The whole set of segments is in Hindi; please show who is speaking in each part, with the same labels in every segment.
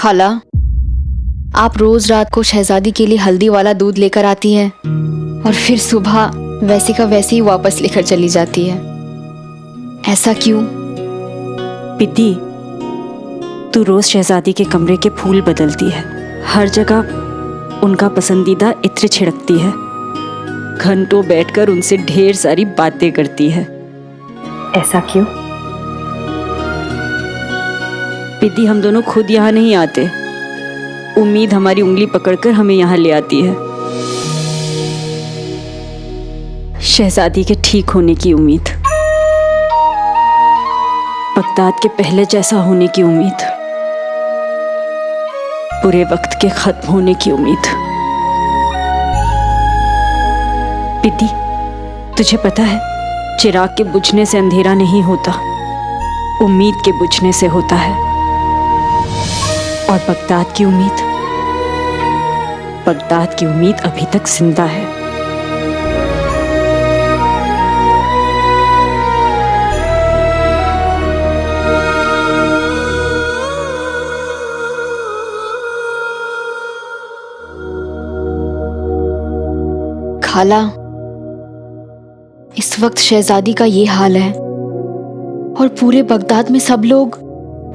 Speaker 1: खाला, आप रोज रात को शहजादी के लिए हल्दी वाला दूध लेकर आती है और फिर सुबह वैसे का वैसे ही वापस लेकर चली जाती है। ऐसा क्यों?
Speaker 2: पिद्दी, तू रोज शहजादी के कमरे के फूल बदलती है, हर जगह उनका पसंदीदा इत्र छिड़कती है, घंटों बैठकर उनसे ढेर सारी बातें करती है। ऐसा क्यों? पिद्दी, हम दोनों खुद यहाँ नहीं आते, उम्मीद हमारी उंगली पकड़कर हमें यहाँ ले आती है। शहजादी के ठीक होने की उम्मीद, बगदाद के पहले जैसा होने की उम्मीद, बुरे वक्त के खत्म होने की उम्मीद। पिद्दी, तुझे पता है, चिराग के बुझने से अंधेरा नहीं होता, उम्मीद के बुझने से होता है। और बगदाद की उम्मीद अभी तक जिंदा है।
Speaker 1: खाला, इस वक्त शहजादी का ये हाल है और पूरे बगदाद में सब लोग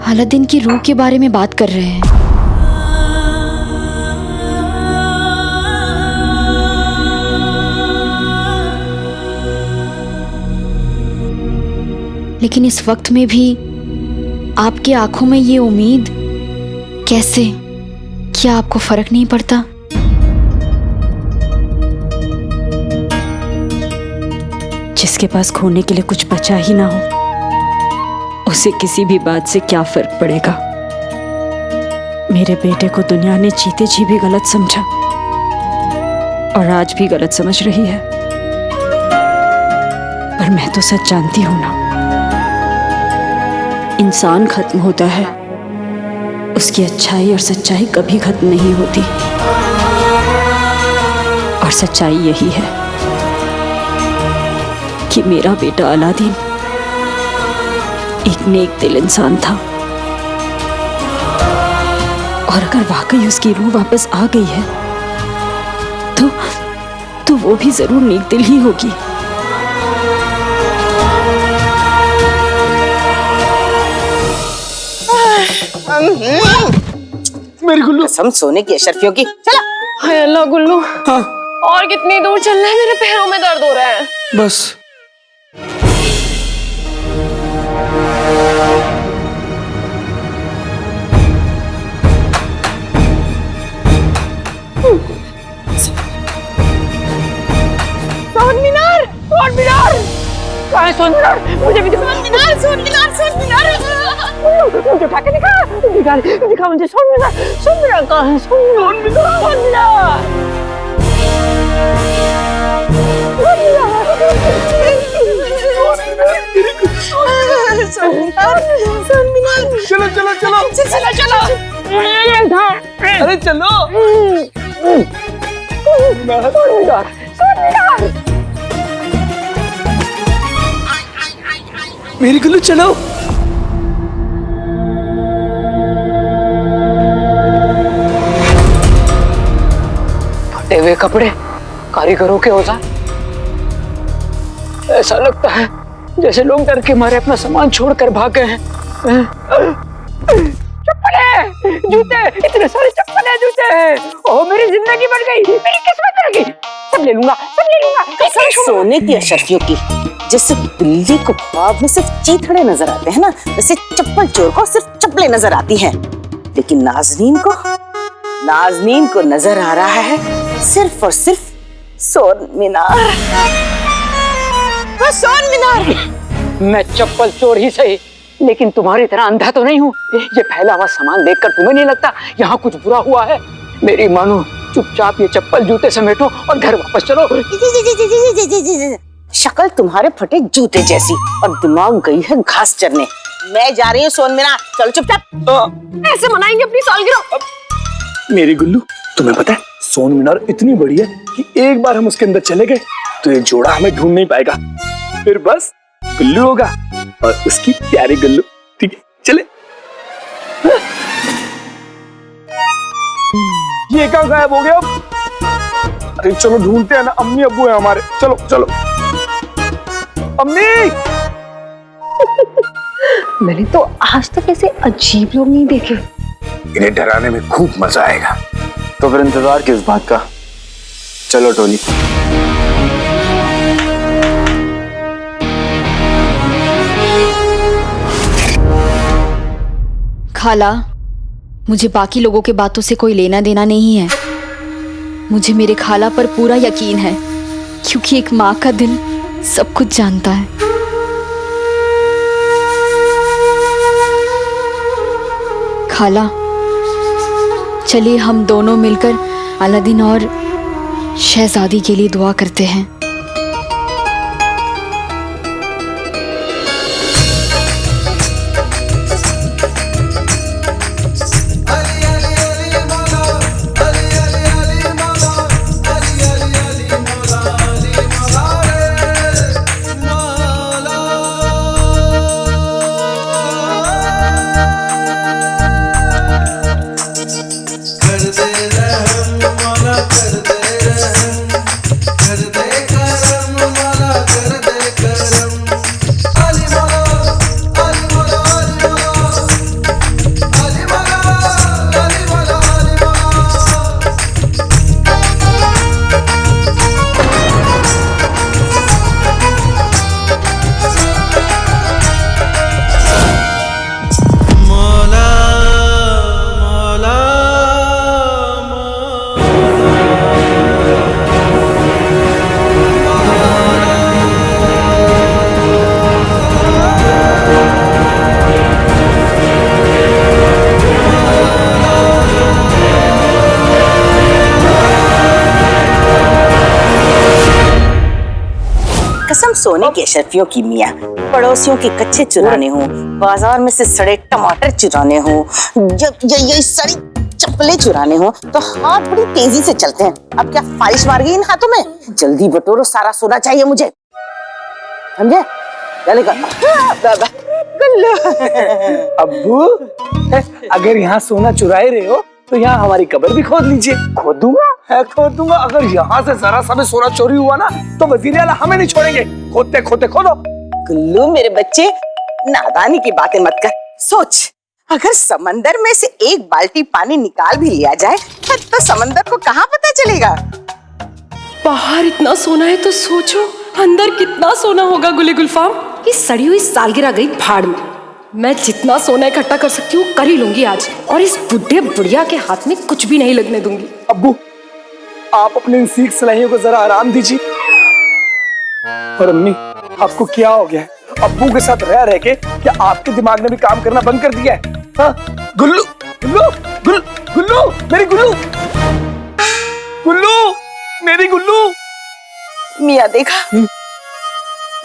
Speaker 1: अलादीन की रूह के बारे में बात कर रहे हैं। लेकिन इस वक्त में भी आपकी आंखों में ये उम्मीद कैसे? क्या आपको फर्क नहीं पड़ता?
Speaker 2: जिसके पास खोने के लिए कुछ बचा ही ना हो, उसे किसी भी बात से क्या फर्क पड़ेगा। मेरे बेटे को दुनिया ने जीते जी भी गलत समझा और आज भी गलत समझ रही है, पर मैं तो सच जानती हूं ना। इंसान खत्म होता है, उसकी अच्छाई और सच्चाई कभी खत्म नहीं होती, और सच्चाई यही है कि मेरा बेटा अलादीन एक नेक दिल इंसान था, और अगर वाकई उसकी रूह वापस आ गई है तो वो भी जरूर नेक दिल ही होगी।
Speaker 3: मेरी गुल्लू, कसम सोने की अशरफियों की। चला।
Speaker 4: हाय अल्लाह गुल्लू,
Speaker 3: हाँ।
Speaker 4: और कितनी दूर चलना है? मेरे पैरों में दर्द हो रहा है।
Speaker 3: बस।
Speaker 4: सोन मीनार, सोन मीनार, कहाँ है सोन मीनार? मुझे भी दिखा। मीनार, सोन मीनार, सोन मीनार। मुझे उठा के दिखा मुझे सोन मीनार। सोन मीनार कहाँ है? सोन मीनार, सोन मीनार, सोन मीनार, सोन मीनार।
Speaker 3: चलो चलो चलो
Speaker 4: चलो चलो।
Speaker 3: अरे चलो।
Speaker 4: सोन मीनार, सोन मीनार।
Speaker 3: मेरी गुल्लू चलो।
Speaker 4: फटे हुए कपड़े, कारीगरों के औजार, ऐसा लगता है जैसे लोग डर के मारे अपना सामान छोड़कर भाग गए हैं। चप्पलें, जूते, इतने सारे चप्पलें, जूते हैं। ओह, मेरी जिंदगी बन गई, मेरी किस्मत बन गई। सब ले लूंगा, सब ले लूंगा।
Speaker 3: कसम सोने की अशरफियों की। जैसे बिल्ली को ख्वाब में सिर्फ चीथड़े नजर आते हैं ना, वैसे चप्पल चोर को सिर्फ चप्पलें नजर आती हैं। लेकिन नाज़नीन को नजर आ रहा है सिर्फ और सिर्फ सोन मीनार।
Speaker 4: बस सोन मीनार। मैं चप्पल चोर ही सही, लेकिन तुम्हारी तरह अंधा तो नहीं हूँ। ये फैला हुआ सामान देखकर तुम्हें नहीं लगता यहाँ कुछ बुरा हुआ है? मेरी मानो, चुपचाप ये चप्पल जूते समेटो और घर वापस चलो।
Speaker 3: शक्ल तुम्हारे फटे जूते जैसी और दिमाग गई है घास चरने। मैं जा रही हूँ सोन मीनार, चलो चुपचाप।
Speaker 4: ऐसे मनाएंगे अपनी सालगिरह?
Speaker 5: मेरी गुल्लू, तुम्हें पता है सोन मीनार इतनी बड़ी है कि एक बार हम उसके अंदर चले गए तो ये जोड़ा हमें ढूंढ नहीं पाएगा, फिर बस गुल्लू होगा और उसकी प्यारी गुल्लू। ठीक है, चले। ये कहाँ गायब हो गया अब? अरे चलो ढूंढते हैं ना, अम्मी अब्बू है हमारे, चलो चलो। अम्मी!
Speaker 4: मैंने तो आज तक ऐसे अजीब लोग नहीं देखे।
Speaker 5: इन्हें डराने में खूब मजा आएगा। तो फिर इंतजार किस बात का? चलो टोनी।
Speaker 1: खाला, मुझे बाकी लोगों के बातों से कोई लेना देना नहीं है। मुझे मेरे खाला पर पूरा यकीन है, क्योंकि एक माँ का दिल सब कुछ जानता है। खाला, चलिए हम दोनों मिलकर अलादीन और शहजादी के लिए दुआ करते हैं।
Speaker 3: कसम सोने की अशरफियों की मियाँ, पड़ोसियों के कच्चे चुराने हो, बाजार में से सड़े टमाटर चुराने हो, ये सड़ी चप्पलें चुराने हो, तो हाथ बड़ी तेजी से चलते हैं। अब क्या फालिश मार गई इन हाथों में? जल्दी बटोरो, सारा सोना चाहिए मुझे, समझे? चलेगा।
Speaker 5: अब्बू, अगर यहाँ सोना चुराए रहे हो तो यहाँ हमारी कब्र भी खोद लीजिए। खोद दूंगा। अगर यहाँ से जरा सा भी सोना चोरी हुआ ना तो वजीर आला हमें नहीं छोड़ेंगे। खोदते खोदो।
Speaker 3: गुल्लू मेरे बच्चे, नादानी की बातें मत कर। सोच, अगर समंदर में से एक बाल्टी पानी निकाल भी लिया जाए तो समंदर को कहाँ पता चलेगा?
Speaker 6: बाहर इतना सोना है तो सोचो अंदर कितना सोना होगा। गुले गुलफाम, ये सड़ी हुई सालगिरह गई भाड़ में। मैं जितना सोना इकट्ठा कर सकती हूँ कर ही लूंगी आज, और इस बुढ़े बुढ़िया के हाथ में कुछ भी नहीं लगने दूंगी।
Speaker 5: अब्बू, आप अपने इन सीख सलाहियों को जरा आराम दीजिए। और अम्मी, आपको क्या हो गया है? अब्बू के साथ रह के क्या आपके दिमाग ने भी काम करना बंद कर दिया है? हाँ? गुल्लू, मेरी गुल्लू।
Speaker 3: मियाँ देखा,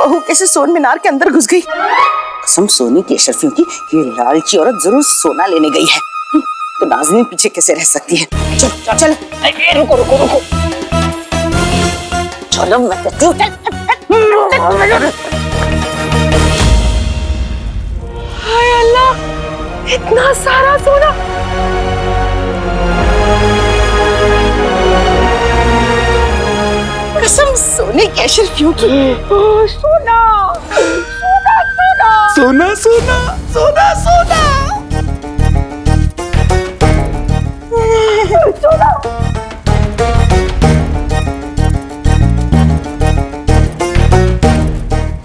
Speaker 3: बहू कैसे सोन मीनार के अंदर घुस गई। कसम सोने की अशरफियों की, ये लालची औरत जरूर सोना लेने गई है। तो नाज़नीन पीछे कैसे रह सकती है? चल। रुको। चलो मैं कहती हूँ,
Speaker 4: हाय अल्लाह, इतना सारा सोना।
Speaker 3: कसम सोने की अशरफियों की।
Speaker 4: सोना।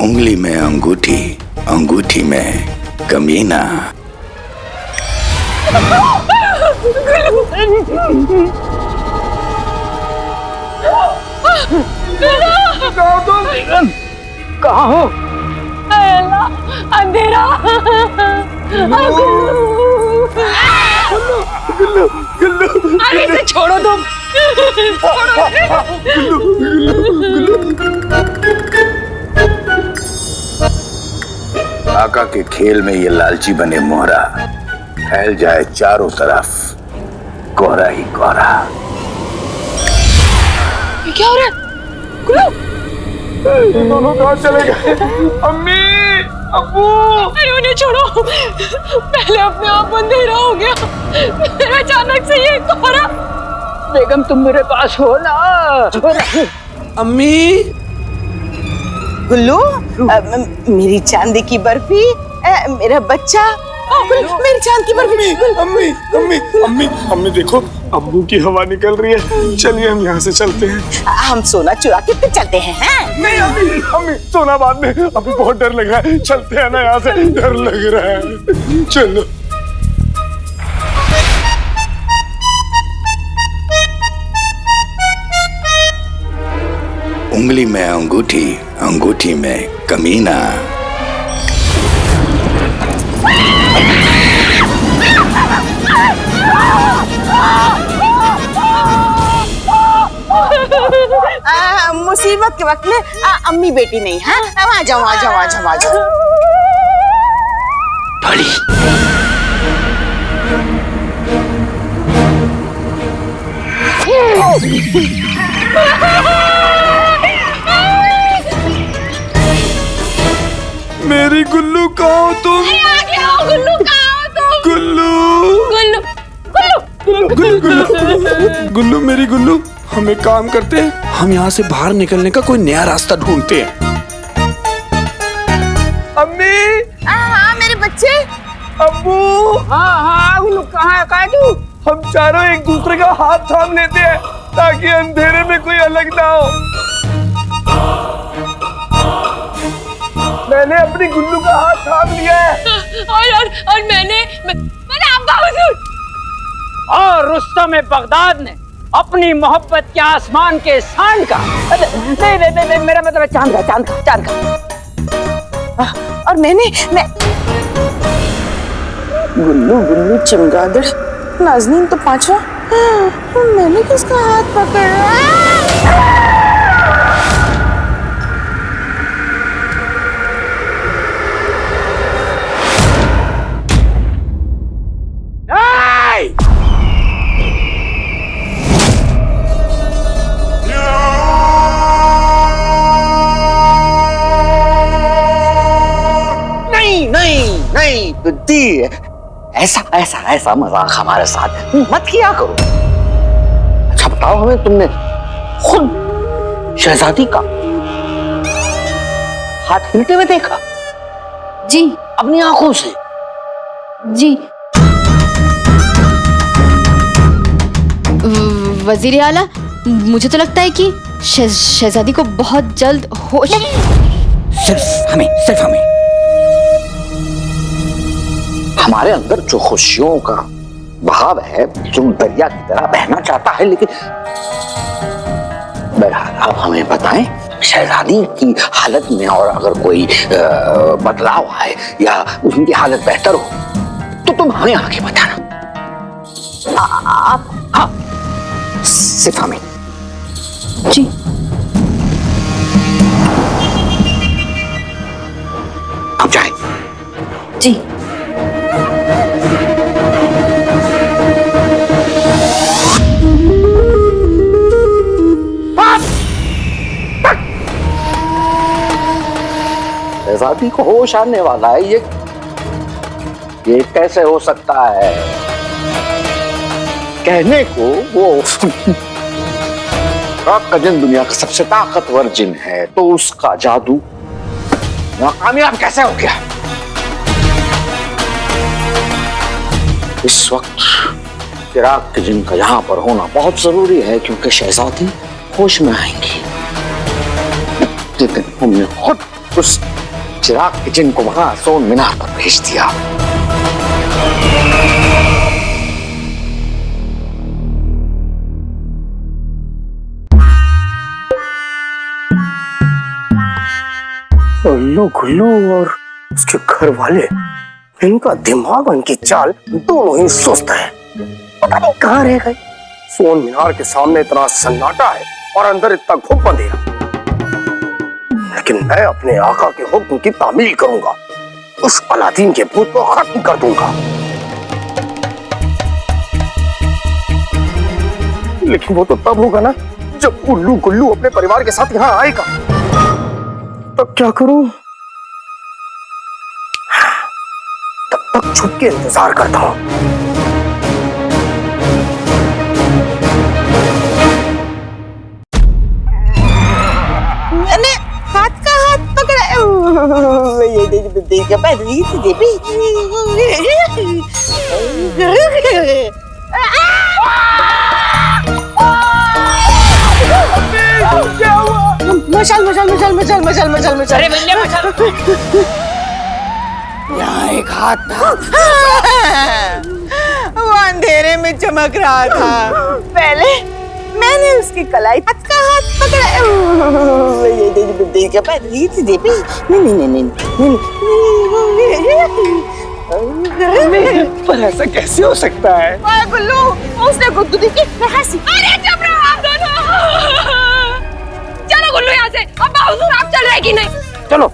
Speaker 7: उंगली में अंगूठी, अंगूठी में कमीना।
Speaker 5: कहाँ हो?
Speaker 4: अंधेरा।
Speaker 5: गुल्लू।
Speaker 6: अरे इसे छोड़ो तुम।
Speaker 7: आका के खेल में ये लालची बने मोहरा, फैल जाए चारों तरफ, कोहरा ही कोहरा।
Speaker 6: क्या हो रहा है? गुल्लू,
Speaker 5: दोनों कहाँ चले गए? अम्मी, अब्बू।
Speaker 6: अरे उन्हें छोड़ो, पहले अपने आप अंधेरा हो गया, फिर अचानक से ये कोहरा।
Speaker 4: बेगम तुम मेरे पास हो ना?
Speaker 5: अम्मी
Speaker 3: गुल्लू, मेरी चांदी की बर्फी, मेरा बच्चा, मेरी चांद की बर्फी।
Speaker 5: अम्मी अम्मी अम्मी अम्मी देखो, अब्बू की हवा निकल रही है, चलिए हम यहाँ से चलते हैं।
Speaker 3: हम सोना चुरा के फिर चलते हैं, हैं?
Speaker 5: नहीं अम्मी अम्मी, सोना बाद में, अभी बहुत डर लग रहा है, चलते हैं ना यहाँ से, डर लग रहा है, चलो।
Speaker 7: उंगली में अंगूठी, अंगूठी में कमीना।
Speaker 3: मुसीबत के वक्त में अम्मी बेटी नहीं है। आ जाओ आ जाओ आ जाओ आ जाओ।
Speaker 7: बड़ी
Speaker 5: मेरी गुल्लू कहाँ हो तुम?
Speaker 6: गुल्लू कहाँ हो तुम?
Speaker 5: गुल्लू
Speaker 6: गुल्लू गुल्लू
Speaker 5: गुल्लू गुल्लू गुल्लू मेरी गुल्लू, हम एक काम करते हैं, हम यहाँ से बाहर निकलने का कोई नया रास्ता ढूंढते हैं। अम्मी,
Speaker 3: हाँ मेरे बच्चे।
Speaker 5: अब्बू,
Speaker 4: हाँ गुल्लू, कहाँ है तू?
Speaker 5: हम चारों एक दूसरे का हाथ थाम लेते हैं ताकि अंधेरे में कोई अलग ना हो। मैंने अपनी गुल्लू का हाथ थाम लिया है।
Speaker 6: और मैंने अब्बा हुजूर।
Speaker 4: और रुस्तम बगदाद ने अपनी मोहब्बत के आसमान के सांड का, नहीं मेरा मतलब चांद का।
Speaker 3: और मैं गुल्लू गुल्लू चमगादड़ नाज़नीन तो पांचवा। मैंने किसका हाथ पकड़ा?
Speaker 7: नहीं बुद्धि, ऐसा मजाक हमारे साथ मत किया करो। अच्छा बताओ हमें, तुमने खुद शहजादी का हाथ हिलते हुए देखा?
Speaker 1: जी
Speaker 7: अपनी आंखों से?
Speaker 1: जी। वजीर आला, मुझे तो लगता है कि शहजादी को बहुत जल्द होश।
Speaker 7: सिर्फ हमें हमारे अंदर जो खुशियों का बहाव है, जो दरिया की तरह बहना चाहता है, लेकिन बहरहाल आप हमें बताएं, शहजादी की हालत में और अगर कोई बदलाव आए या उनकी हालत बेहतर हो तो तुम हमें आके बताना।
Speaker 1: आप?
Speaker 7: हाँ, सिर्फ हमें।
Speaker 1: जी।
Speaker 7: अब जाए।
Speaker 1: जी।
Speaker 7: शहजादी को होश आने वाला है, ये कैसे हो सकता है? कहने को वो रात का जिन दुनिया का सबसे ताकतवर जिन है, तो उसका जादू नाकामयाब कैसे हो गया? इस वक्त चिराग के जिन का यहाँ पर होना बहुत जरूरी है, क्योंकि शहजादी होश में आएंगी। लेकिन हमने खुद उस चिराग के जिन को वहां सोन मीनार पर भेज दिया।
Speaker 5: गुल्लू गुल्लू और उसके घर वाले, इनका दिमाग, इनकी चाल दोनों ही सुस्त है। पता नहीं कहाँ रह गए। सोन मीनार के सामने इतना सन्नाटा है और अंदर इतना घुप अंधेरा, लेकिन मैं अपने आका के हुक्म की तामील करूंगा, उस अलादीन के भूत को खत्म कर दूंगा। लेकिन वो तो तब होगा ना जब उल्लू गुल्लू अपने परिवार के साथ यहाँ आएगा। तब क्या करूं? तब तक छुप के इंतजार करता हूं।
Speaker 3: मशाल मशाल मशाल मशाल मशाल मशाल मशाल।
Speaker 4: अरे बल्ले मशाल।
Speaker 3: यहाँ एक हाथ था, वो अंधेरे में चमक रहा था। पहले मैंने उसकी कलाई का हाथ पकड़ा।
Speaker 5: पर ऐसा कैसे हो सकता है?
Speaker 3: गुल्लू, उसने गुड्डू दी की हंसी।
Speaker 6: अरे चुप रहो आप दोनों। चलो गुल्लू यहाँ से। अब हुजूर आप चल रहे कि नहीं?
Speaker 5: चलो।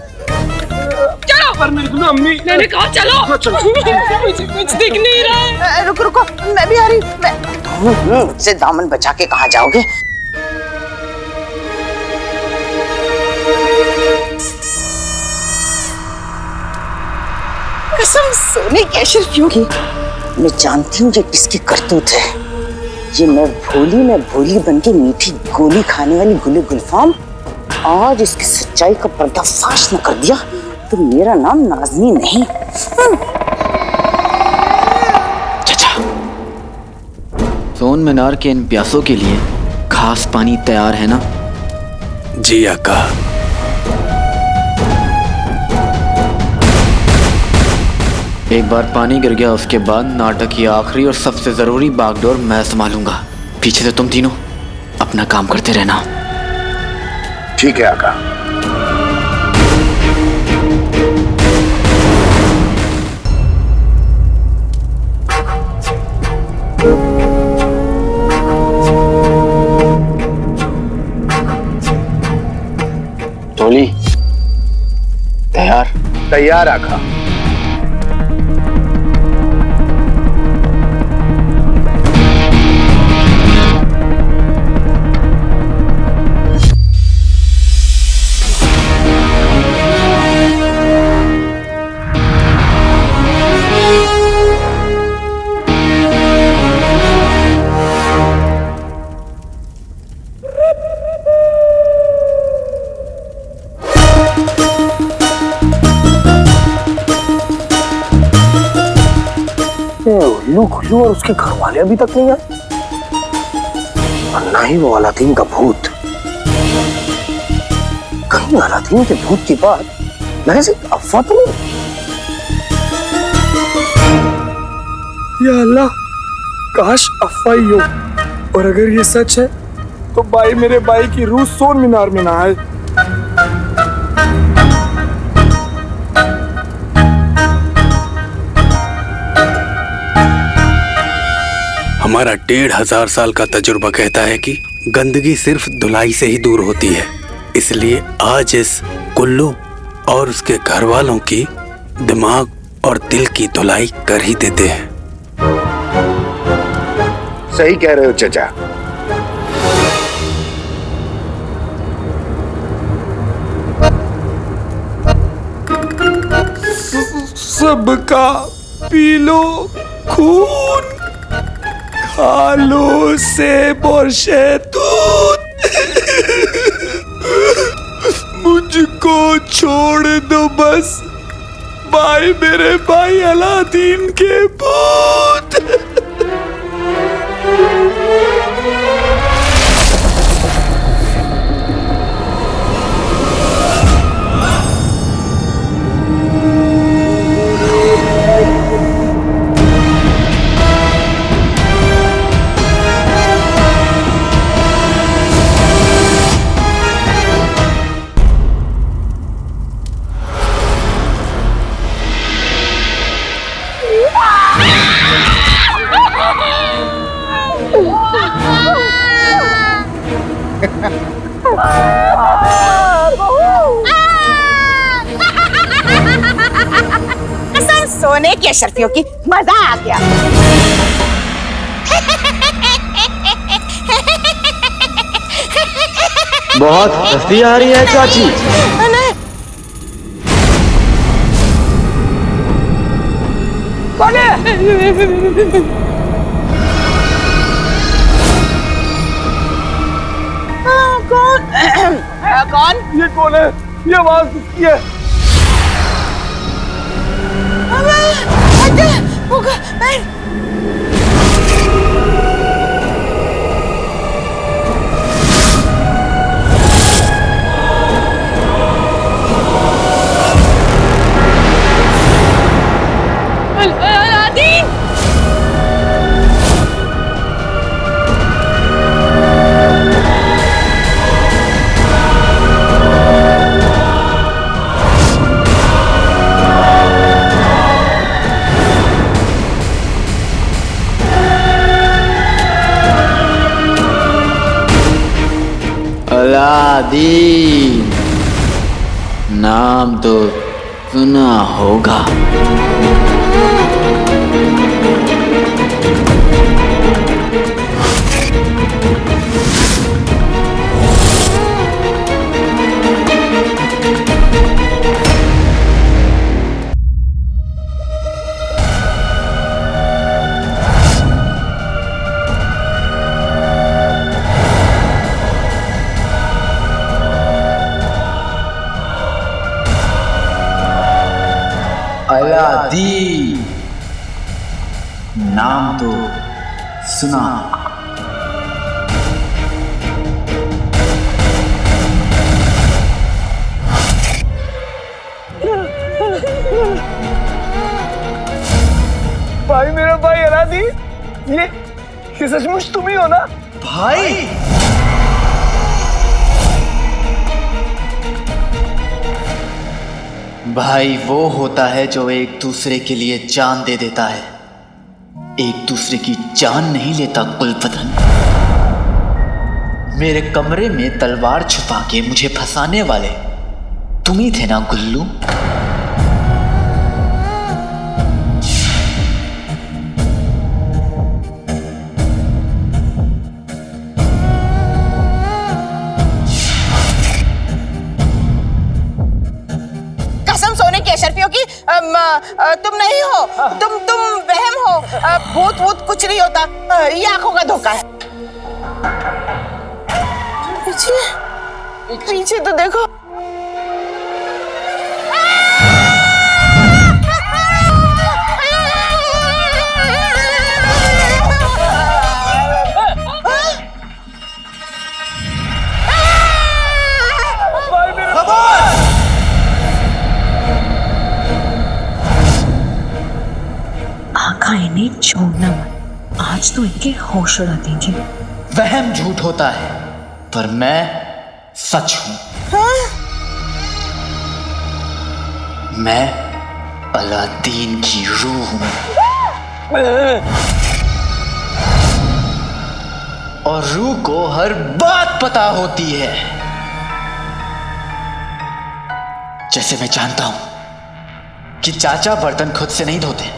Speaker 6: चलो।
Speaker 5: पर मेरी सुनो अम्मी।
Speaker 6: मैंने कहा चलो।
Speaker 5: चलो।
Speaker 6: मुझे कुछ दिख नहीं रहा है।
Speaker 3: रुको रुको, मैं भी आ रही हूँ। मुझसे दामन बचा के कहाँ जाओगे? कसम सोने की अशरफियों की, मैं जानती हूँ ये किसकी करतूत है। ये मैं भोली बन के मीठी गोली खाने वाली गुले गुलफाम आज इसकी सच्चाई का पर्दाफाश न कर दिया तो मेरा नाम नाज़नी नहीं।
Speaker 8: चाचा, सोन मीनार के इन प्यासों के लिए खास पानी तैयार है ना?
Speaker 9: जी आका।
Speaker 8: एक बार पानी गिर गया उसके बाद नाटक की आखिरी और सबसे जरूरी बागडोर मैं संभालूंगा। पीछे से तुम तीनों अपना काम करते रहना।
Speaker 7: ठीक है आका। टोली तैयार? तैयार आका।
Speaker 5: खुल्लू और उसके घर वाले अभी तक नहीं आए, और ना ही वो अलादीन का भूत। कहीं अलादीन के भूत की बात लगे से अफवाह तो नहीं? या अल्लाह, काश अफवाह ही हो, और अगर ये सच है तो मेरे भाई की रूह सोन मीनार में ना आए।
Speaker 9: हमारा 1500 साल का तजुर्बा कहता है कि गंदगी सिर्फ धुलाई से ही दूर होती है। इसलिए आज इस गुल्लू और उसके घर वालों की दिमाग और दिल की धुलाई कर ही देते हैं।
Speaker 7: सही कह रहे हो चचा।
Speaker 5: सबका पी लो खून, खा लो सेब और शहतूत, मुझको छोड़ दो बस मेरे भाई अलादीन के भूत।
Speaker 3: कसम सोने की अशरफियों की, मजा आ गया।
Speaker 10: बहुत हंसी आ रही है चाची।
Speaker 4: कौन है?
Speaker 3: कौन?
Speaker 5: ये कौन है? ये आवाज किसकी है?
Speaker 8: अलादीन, नाम तो सुना होगा।
Speaker 10: अलादीन, नाम तो सुना।
Speaker 5: भाई मेरा भाई अलादीन, ये सचमुच तुम ही हो ना?
Speaker 10: भाई
Speaker 8: भाई वो होता है जो एक दूसरे के लिए जान दे देता है, एक दूसरे की जान नहीं लेता कुलपतन। मेरे कमरे में तलवार छुपा के मुझे फंसाने वाले तुम ही थे ना गुल्लू?
Speaker 3: अशरफियों की तुम नहीं हो, तुम वहम हो, भूत भूत कुछ नहीं होता, ये आंखों का धोखा है। पीछे तो देखो।
Speaker 2: इन्हें छोड़ना मत, आज तो इनके होश उड़ा देंगे।
Speaker 8: वहम झूठ होता है पर मैं सच हूं। हाँ? मैं अलादीन की रूह हूं और रूह को हर बात पता होती है। जैसे मैं जानता हूं कि चाचा बर्तन खुद से नहीं धोते,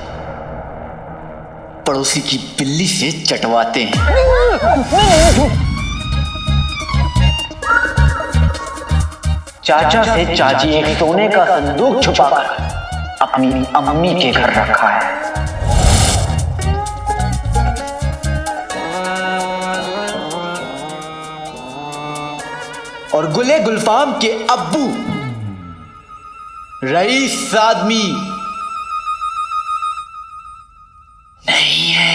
Speaker 8: पड़ोसी की बिल्ली से चटवाते हैं।
Speaker 10: चाचा से चाची एक सोने का संदूक छुपाकर अपनी अम्मी के घर रखा है।
Speaker 8: और गुले गुलफाम के अब्बू रईस आदमी नहीं है।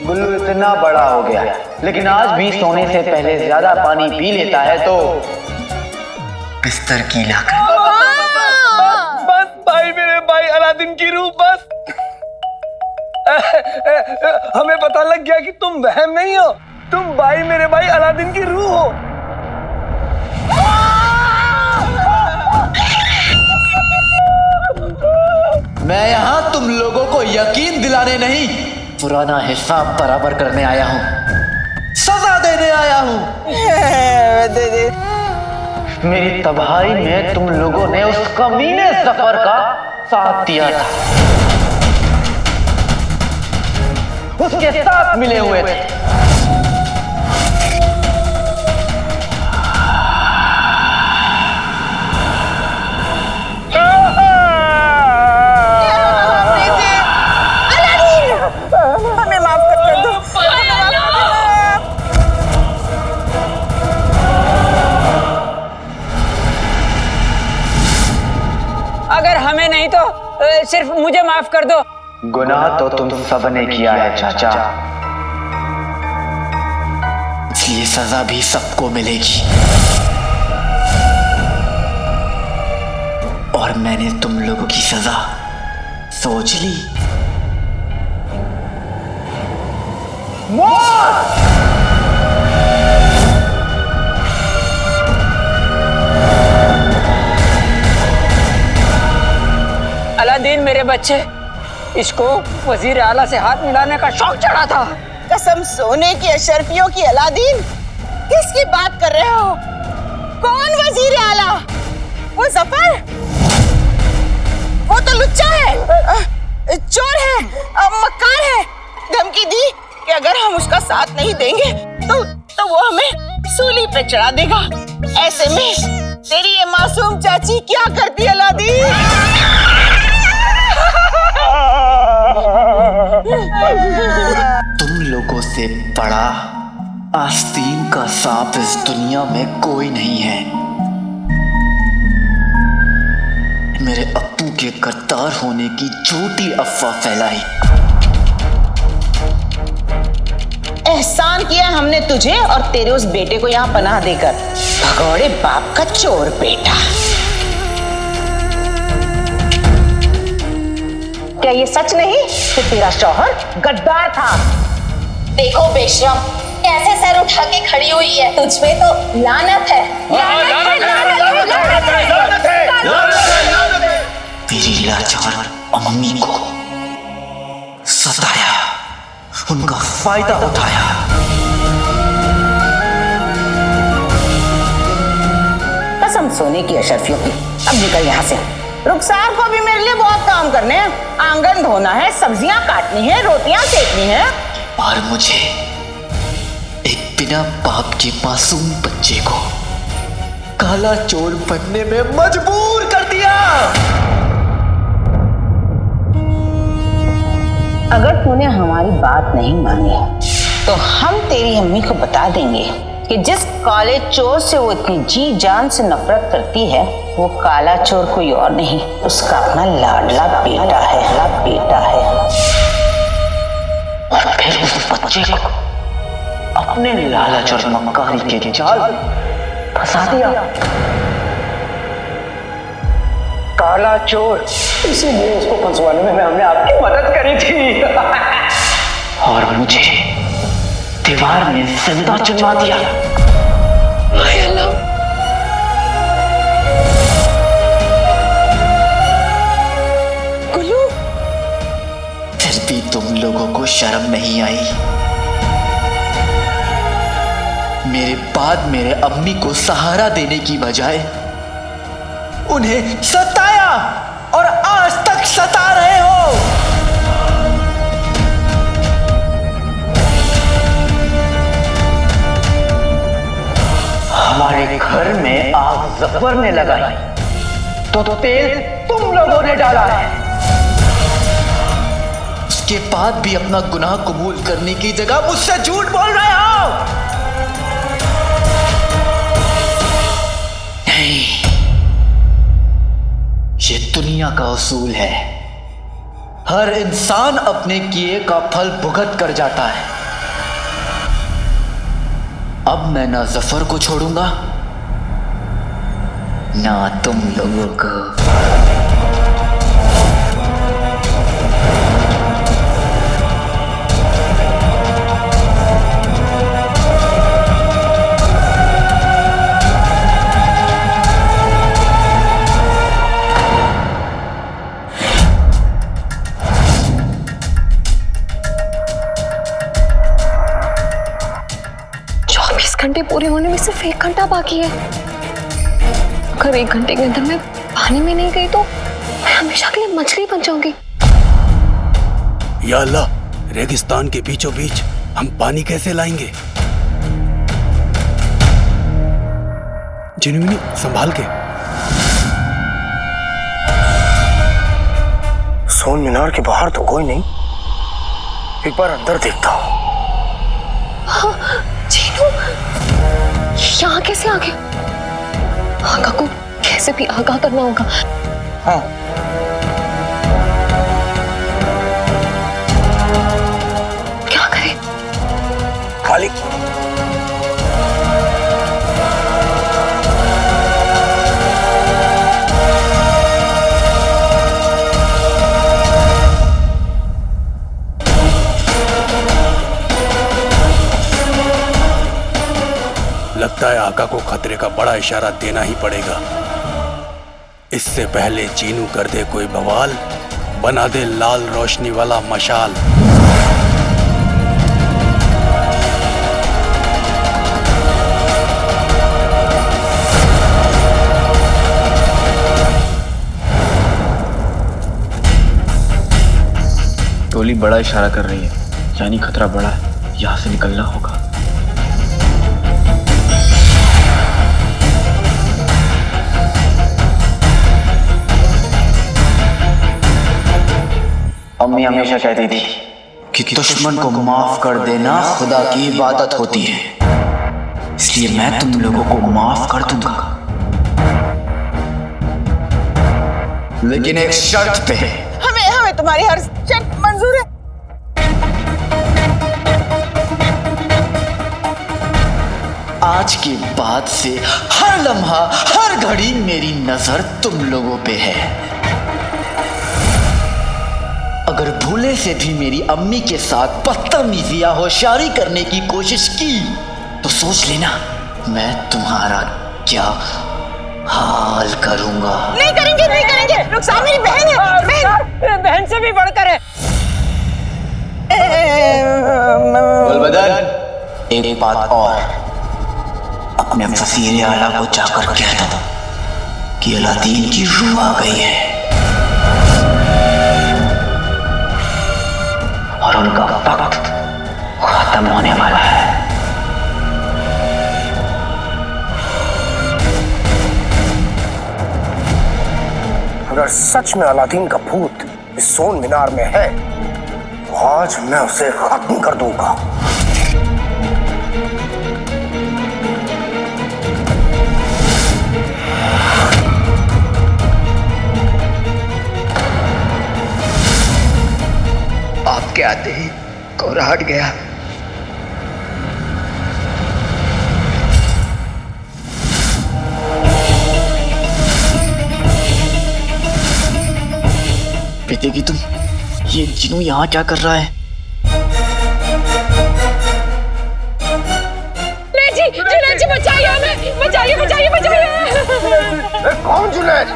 Speaker 10: गुल्लू इतना बड़ा हो गया लेकिन आज भी सोने से पहले ज्यादा पानी पी लेता है तो
Speaker 8: बिस्तर गीला कर।
Speaker 5: बस भाई मेरे भाई अलादीन की रूह, बस। हमें पता लग गया कि तुम वहम नहीं हो, तुम भाई मेरे भाई अलादीन की रूह हो।
Speaker 8: मैं यहां तुम लोगों को यकीन दिलाने नहीं, पुराना हिसाब बराबर करने आया हूं, सजा देने आया हूं।
Speaker 10: मेरी तबाही में तुम लोगों ने उस कमीने सफर का साथ दिया था, उसके साथ मिले हुए थे।
Speaker 3: हमें माफ कर दो।
Speaker 4: अगर हमें नहीं तो सिर्फ मुझे माफ कर दो।
Speaker 10: गुनाह तो तुम सबने किया है चाचा,
Speaker 8: इसलिए सजा भी सबको मिलेगी। और मैंने तुम लोगों की सजा सोच ली।
Speaker 4: अलादीन मेरे बच्चे, इसको वजीर आला से हाथ मिलाने का शौक चढ़ा था।
Speaker 3: कसम सोने की अशरफियों की अलादीन, किसकी बात कर रहे हो? कौन वजीर आला? वो जफर? वो तो लुच्चा है, चोर है, मक्कार है। धमकी दी कि अगर हम उसका साथ नहीं देंगे तो वो हमें सूली पे चढ़ा देगा। ऐसे में तेरी ये मासूम चाची क्या करती अलादीन?
Speaker 10: तुम लोगों से बड़ा आस्तीन का सांप इस दुनिया में कोई नहीं है। मेरे अप्पू के गद्दार होने की झूठी अफवाह फैलाई।
Speaker 3: एहसान किया हमने तुझे और तेरे उस बेटे को यहाँ पनाह देकर। भगोड़े बाप का चोर बेटा। क्या ये सच नहीं कि तेरा शौहर गद्दार था?
Speaker 1: देखो बेशरम, कैसे सर उठा के खड़ी हुई है। तुझ पे तो लानत है।
Speaker 10: मेरी लाचार अम्मी को सताया, उनका फायदा उठाया।
Speaker 3: कसम सोने की अशरफियों की, अब निकल यहाँ से। रुखसार को भी मेरे लिए बहुत काम करने हैं। आंगन धोना है, सब्जियां काटनी है, रोटियां सेकनी है।
Speaker 10: और मुझे एक बिना बाप के मासूम बच्चे को काला चोर बनने में मजबूर कर दिया।
Speaker 3: अगर तूने हमारी बात नहीं मानी तो हम तेरी अम्मी को बता देंगे कि जिस काले चोर से वो इतनी जी जान से नफरत करती है, वो काला चोर कोई और नहीं, उसका अपना लाडला बेटा है।
Speaker 10: और फिर उस बच्चे को अपने लालच और मक्कारी के जाल फंसा दिया।
Speaker 4: काला चोर, इसीलिए उसको फंसवाने में हमने आपकी मदद करी थी।
Speaker 10: और मुझे दीवार में जिंदा चुनवा दिया।
Speaker 6: हाय अल्लाह। गुल्लू,
Speaker 10: फिर भी तुम लोगों को शर्म नहीं आई? मेरे बाद मेरे अम्मी को सहारा देने की बजाय उन्हें सताया और आज तक सता रहे हो। हमारे घर में आग जफर ने लगाई तो तेल तुम लोगों ने डाला है। उसके बाद भी अपना गुनाह कबूल करने की जगह मुझसे झूठ बोल रहे हो। नहीं, ये दुनिया का उसूल है। हर इंसान अपने किए का फल भुगत कर जाता है। अब मैं ना जफर को छोड़ूंगा ना तुम लोगों को।
Speaker 6: घंटे पूरे होने में सिर्फ 1 घंटा बाकी है। अगर 1 घंटे के अंदर मैं पानी में नहीं गई तो मैं हमेशा के लिए मछली बन जाऊंगी।
Speaker 9: या अल्लाह, रेगिस्तान के बीचों बीच हम पानी कैसे लाएंगे? जिनमिनी, संभाल के।
Speaker 5: सोन मीनार के बाहर तो कोई नहीं, एक बार अंदर देखता हूँ।
Speaker 6: जीनू, यहाँ कैसे आ गए? आगा को कैसे भी आगाह करना होगा।
Speaker 5: हाँ,
Speaker 6: क्या करें?
Speaker 5: खाली
Speaker 9: लगता है आका को खतरे का बड़ा इशारा देना ही पड़ेगा। इससे पहले चीनू कर दे कोई बवाल, बना दे लाल रोशनी वाला मशाल।
Speaker 8: टोली बड़ा इशारा कर रही है, यानी खतरा बड़ा है, यहाँ से निकलना होगा।
Speaker 10: अम्मी हमेशा कहती थी कि दुश्मन को माफ कर देना खुदा की इबादत होती है, इसलिए मैं तुम लोगों को माफ कर दूंगा, लेकिन एक शर्त पे।
Speaker 3: हमें तुम्हारी हर शर्त मंजूर है।
Speaker 10: आज के बाद से हर लम्हा हर घड़ी मेरी नजर तुम लोगों पे है। अगर भूले से भी मेरी अम्मी के साथ बदतमीजी या होशियारी करने की कोशिश की तो सोच लेना मैं तुम्हारा क्या हाल करूंगा।
Speaker 3: नहीं करेंगे, नहीं करेंगे। रुखसार मेरी बहन है,
Speaker 4: बहन से भी बढ़कर है।
Speaker 10: गुलबदन, एक बात और, अपने वज़ीर आला को जाकर कह दो कि अलादीन की रूह आ गई है और उनका वक्त खत्म होने वाला है।
Speaker 5: अगर सच में अलादीन का भूत इस सोन मीनार में है तो आज मैं उसे खत्म कर दूंगा।
Speaker 10: आपके आते ही कोहरा हट गया।
Speaker 8: पीते कि तुम, ये जिनू यहाँ क्या कर रहा है?
Speaker 6: जुनैद जी बचाइए हमें, बचाइए बचाइए बचाइए।
Speaker 5: कौन जुनैद?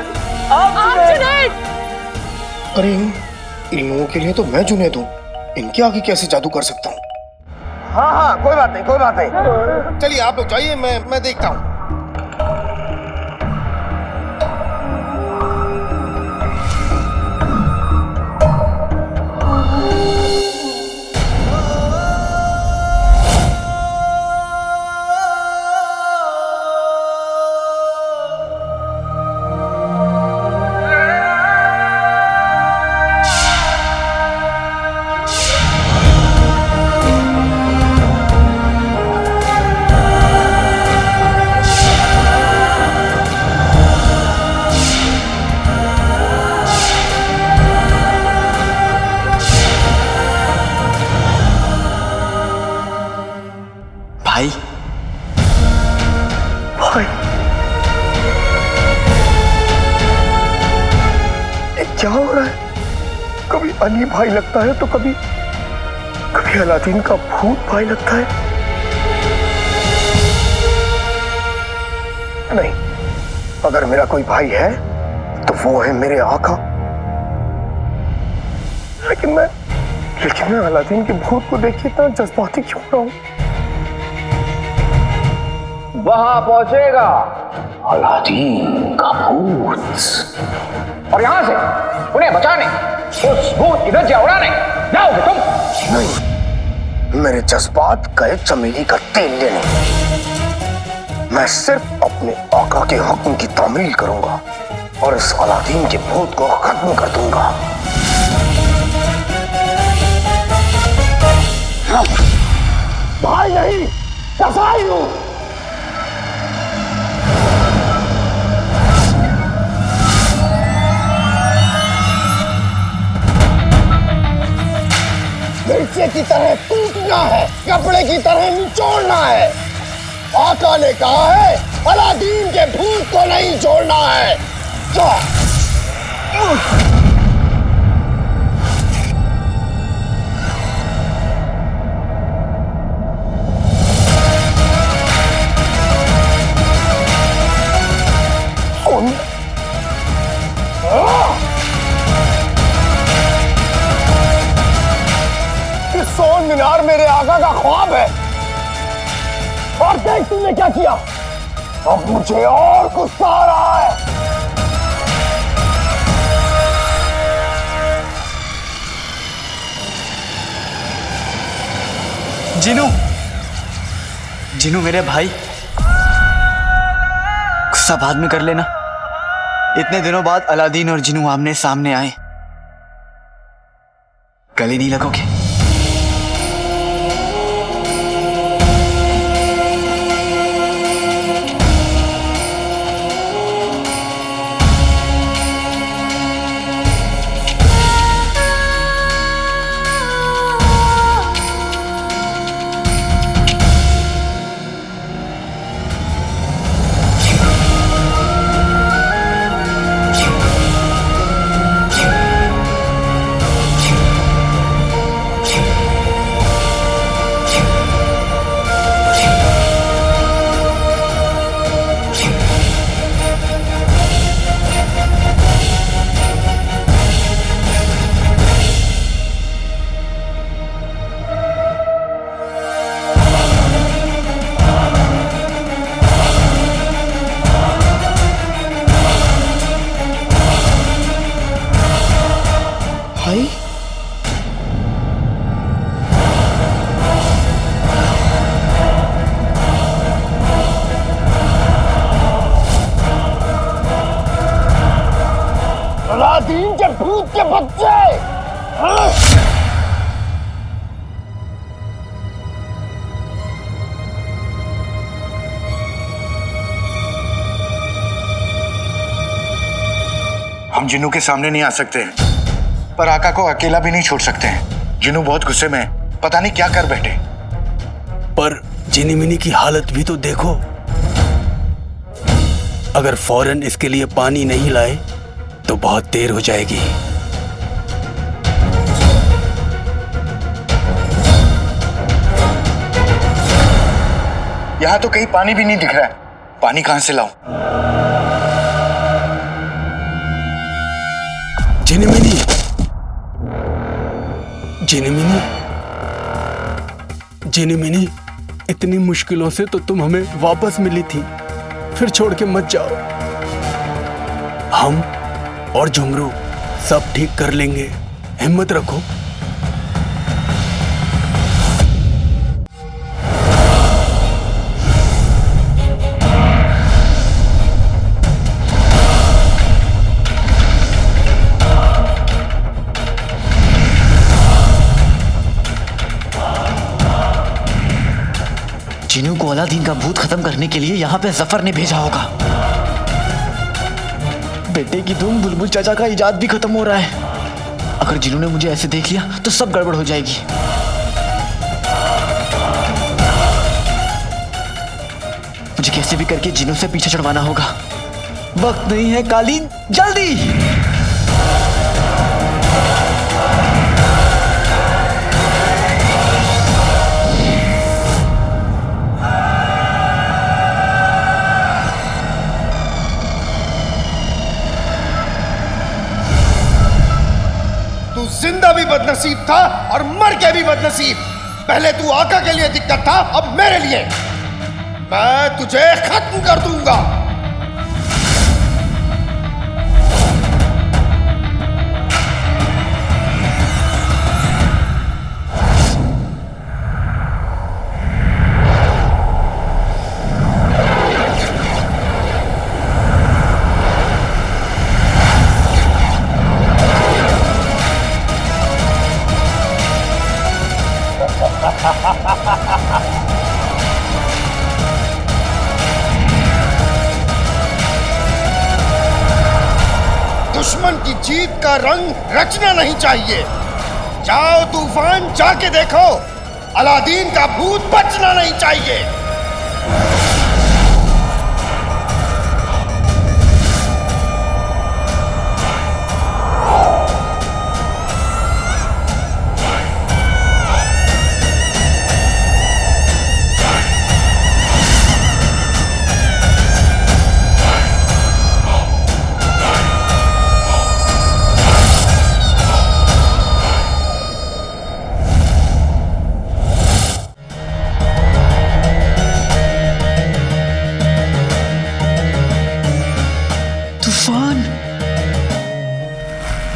Speaker 6: आप जुनैद।
Speaker 5: अरे इन लोगों के लिए तो मैं जुनैद हूँ, इनके आगे कैसे जादू कर सकता हूँ? हाँ हाँ, कोई बात नहीं, कोई बात नहीं। चलिए आप लोग जाइए, मैं देखता हूँ।
Speaker 10: भाई,
Speaker 5: ये क्या हो रहा है? कभी अली भाई लगता है तो कभी अलादीन का भूत भाई लगता है। नहीं, अगर मेरा कोई भाई है तो वो है मेरे आका। लेकिन मैं अलादीन के भूत को देख के इतना जज्बाती क्यों रहा हूं?
Speaker 7: वहां पहुंचेगा अलादीन का भूत और यहां से उन्हें बचाने, उस भूत की धज्जियां उड़ाने जाओगे तुम?
Speaker 5: नहीं, मेरे जज्बात गए चमेली का तेल लेने। मैं सिर्फ अपने आका के हुक्म की तामील करूंगा और इस अलादीन के भूत को खत्म कर दूंगा। भाई नहीं, कसाई हूं। मिर्चे की तरह टूटना है, कपड़े की तरह निचोड़ना है। आका ने कहा है अलादीन के भूत को नहीं छोड़ना है। देख तूने क्या किया। अब मुझे और गुस्सा आ रहा है।
Speaker 10: जिनू, जिनू मेरे भाई, गुस्सा बाद में कर लेना। इतने दिनों बाद अलादीन और जिनू आमने सामने आए, गले नहीं लगोगे?
Speaker 5: अलादीन के भूत के बच्चे।
Speaker 11: हम जिन्नू के सामने नहीं आ सकते हैं, पर आका को अकेला भी नहीं छोड़ सकते हैं। जिन्नू बहुत गुस्से में है, पता नहीं क्या कर बैठे।
Speaker 9: पर जिनी मिनी की हालत भी तो देखो। अगर फौरन इसके लिए पानी नहीं लाए तो बहुत देर हो जाएगी।
Speaker 11: यहां तो कहीं पानी भी नहीं दिख रहा है। पानी कहां से लाऊं?
Speaker 9: जिनिमिनी, जिनिमिनी, जिनिमिनी, इतनी मुश्किलों से तो तुम हमें वापस मिली थी, फिर छोड़ के मत जाओ। हम और झुमरू सब ठीक कर लेंगे, हिम्मत रखो।
Speaker 10: जिन्नू को अलादीन का भूत खत्म करने के लिए यहाँ पे जफर ने भेजा होगा। बेटे की धूम बुलबुल चाचा का इजाद भी खत्म हो रहा है। अगर जिन्नू ने मुझे ऐसे देख लिया तो सब गड़बड़ हो जाएगी। मुझे कैसे भी करके जिन्नू से पीछे छुड़वाना होगा। वक्त नहीं है कालीन, जल्दी।
Speaker 5: जिंदा भी बदनसीब था और मर के भी बदनसीब। पहले तू आका के लिए दिक्कत था, अब मेरे लिए। मैं तुझे खत्म कर दूंगा। दुश्मन की जीत का रंग रचना नहीं चाहिए। जाओ तूफान, जाके देखो, अलादीन का भूत बचना नहीं चाहिए।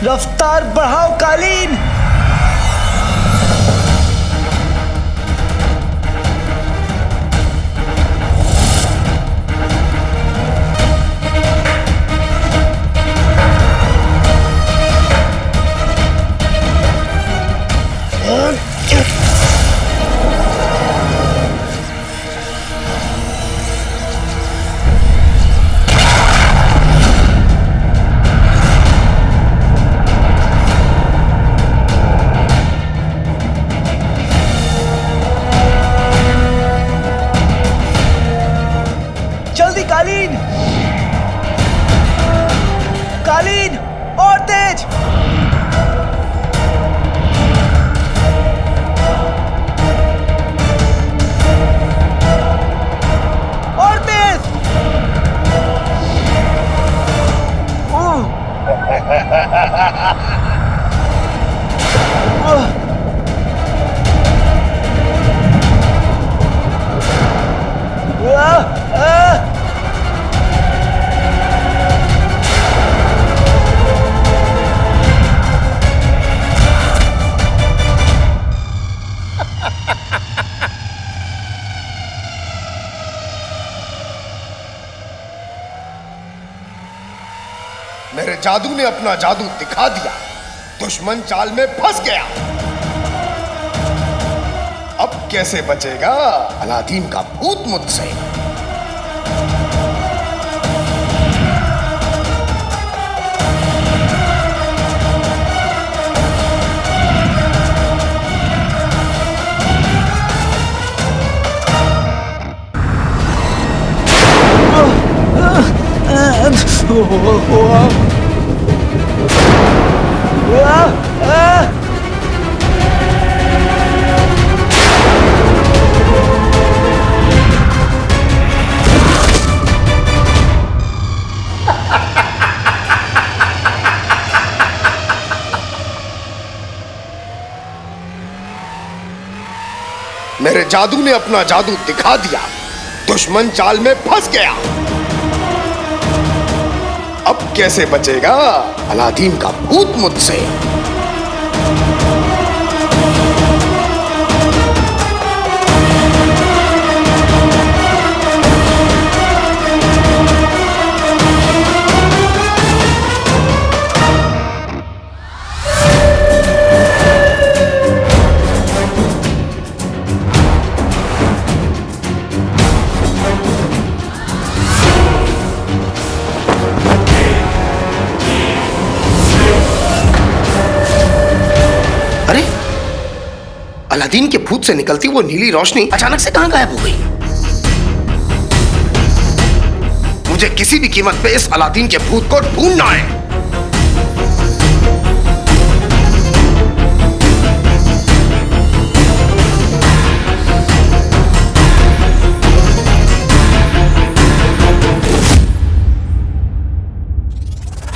Speaker 10: रफ्तार बढ़ाओ कालीन। जल्दी कालीन, कालीन और तेज। और तेज।
Speaker 12: मेरे जादू ने अपना जादू दिखा दिया, दुश्मन चाल में फंस गया। अब कैसे बचेगा अलादीन का भूत मुझसे? मेरे जादू ने अपना जादू दिखा दिया, दुश्मन चाल में फंस गया। अब कैसे बचेगा अलादीन का भूत मुझसे? अलादीन के भूत से निकलती वो नीली रोशनी अचानक से कहां गायब हो गई? मुझे किसी भी कीमत पे इस अलादीन के भूत को ढूंढना है।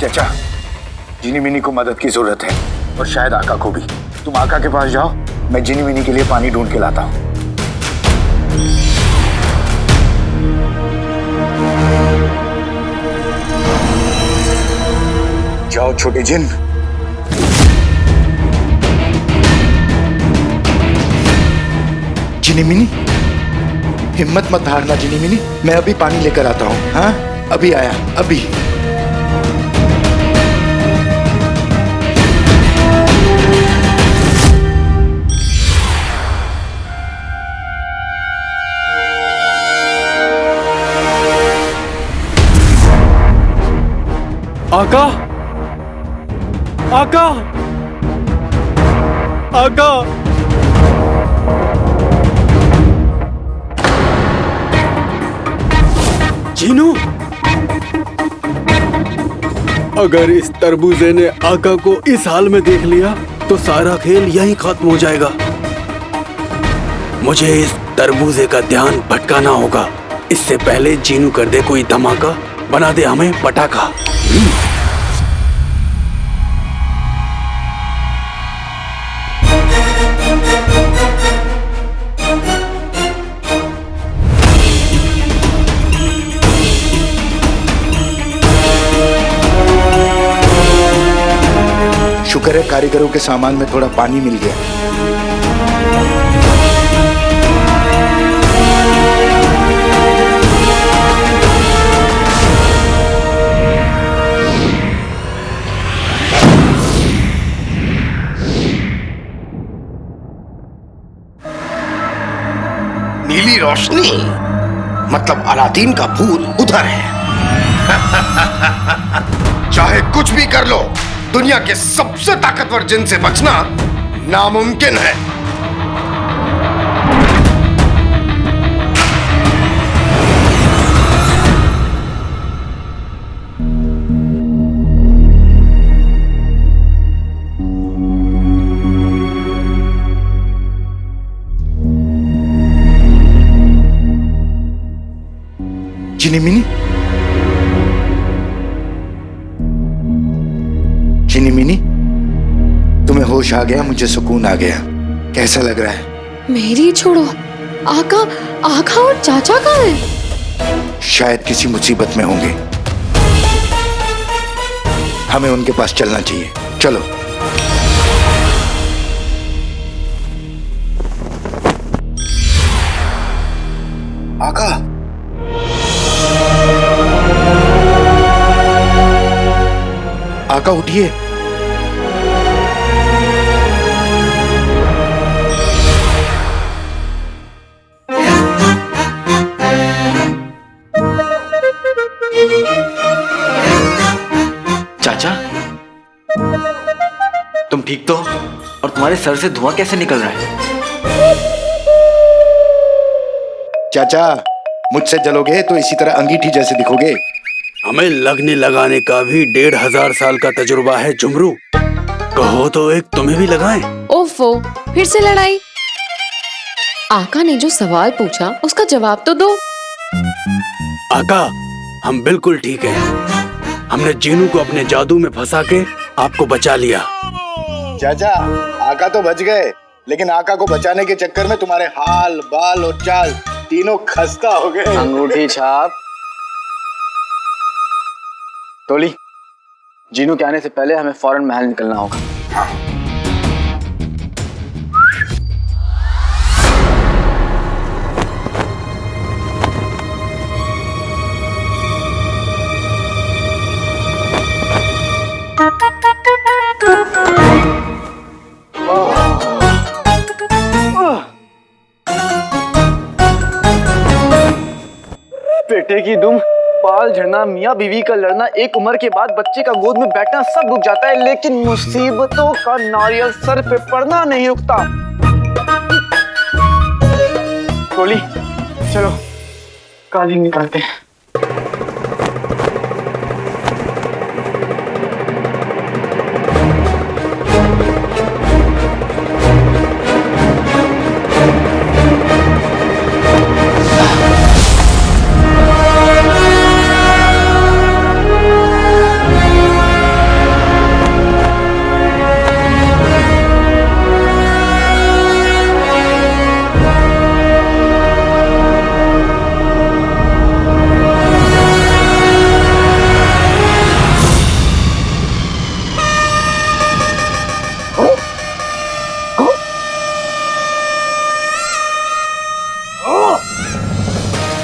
Speaker 11: चाचा, जिनी मिनी को मदद की जरूरत है और शायद आका को भी। तुम आका के पास जाओ, मैं जिनी मिनी के लिए पानी ढूंढ के लाता हूं। जाओ छोटे जिन। जिनी मिनी, हिम्मत मत हारना जिनी मिनी, मैं अभी पानी लेकर आता हूं। हाँ, अभी आया, अभी।
Speaker 9: आका, आका, आका। जीनू, अगर इस तरबूजे ने आका को इस हाल में देख लिया तो सारा खेल यहीं खत्म हो जाएगा। मुझे इस तरबूजे का ध्यान भटकाना होगा। इससे पहले जीनू कर दे कोई धमाका, बना दे हमें पटाखा।
Speaker 11: शुक्र है कारीगरों के सामान में थोड़ा पानी मिल गया।
Speaker 12: नीली रोशनी मतलब अलादीन का भूत उधर है। चाहे कुछ भी कर लो, दुनिया के सबसे ताकतवर जिन से बचना नामुमकिन है।
Speaker 11: चिनीमिनी, चिनीमिनी, तुम्हें होश आ गया, मुझे सुकून आ गया। कैसा लग रहा है?
Speaker 6: मेरी छोड़ो, आका आका और चाचा कहाँ हैं?
Speaker 11: शायद किसी मुसीबत में होंगे। हमें उनके पास चलना चाहिए। चलो। आका, आका उठिए।
Speaker 8: चाचा, तुम ठीक तो? और तुम्हारे सर से धुआं कैसे निकल रहा है?
Speaker 11: चाचा, मुझसे जलोगे तो इसी तरह अंगीठी जैसे दिखोगे।
Speaker 9: हमें लगने लगाने का भी 1500 साल का तजुर्बा है झुमरू। कहो तो एक तुम्हें भी लगाएं।
Speaker 6: ओफो, फिर से लड़ाई। आका ने जो सवाल पूछा उसका जवाब तो दो।
Speaker 9: आका, हम बिल्कुल ठीक हैं। हमने जीनू को अपने जादू में फंसा के आपको बचा लिया।
Speaker 11: चाचा, आका तो बच गए, लेकिन आका को बचाने के चक्कर में तुम्हारे हाल, बाल और चाल तीनों खस्ता हो गए।
Speaker 8: अंगूठी छाप। टोली, जीनू के आने से पहले हमें फौरन महल निकलना होगा। बेटे की दुम, बाल झड़ना, मियाँ बीवी का लड़ना, एक उम्र के बाद बच्चे का गोद में बैठना सब रुक जाता है, लेकिन मुसीबतों का नारियल सर पे पड़ना नहीं रुकता। टोली, चलो कालीन निकालते हैं।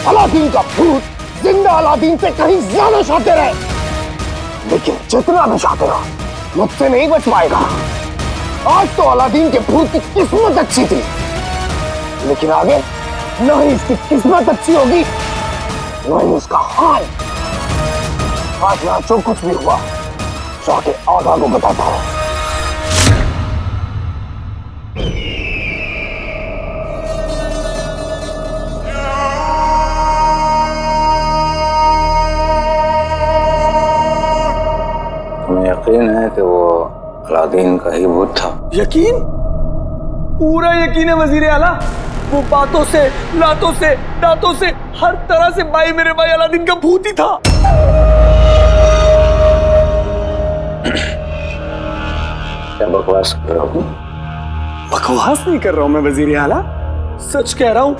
Speaker 12: अलादीन का भूत जिंदा अलादीन से कहीं ज्यादा शातिर है, लेकिन जितना भी शातिर हो, मुझसे नहीं बच पाएगा। आज तो अलादीन के भूत की किस्मत अच्छी थी, लेकिन आगे न ही इसकी किस्मत अच्छी होगी, न ही उसका हाल। आज यहाँ जो कुछ भी हुआ, जाके आगा को बताता हूँ।
Speaker 7: यकीन है कि वो अलादीन का ही भूत था?
Speaker 5: यकीन? पूरा यकीन है वजीर आला। वो बातों से, लातों से, दांतों से, हर तरह से मेरे भाई अलादीन का भूत ही था।
Speaker 7: क्या बकवास कर रहा हूँ?
Speaker 5: बकवास नहीं कर रहा हूँ मैं वजीर आला, सच कह रहा हूँ।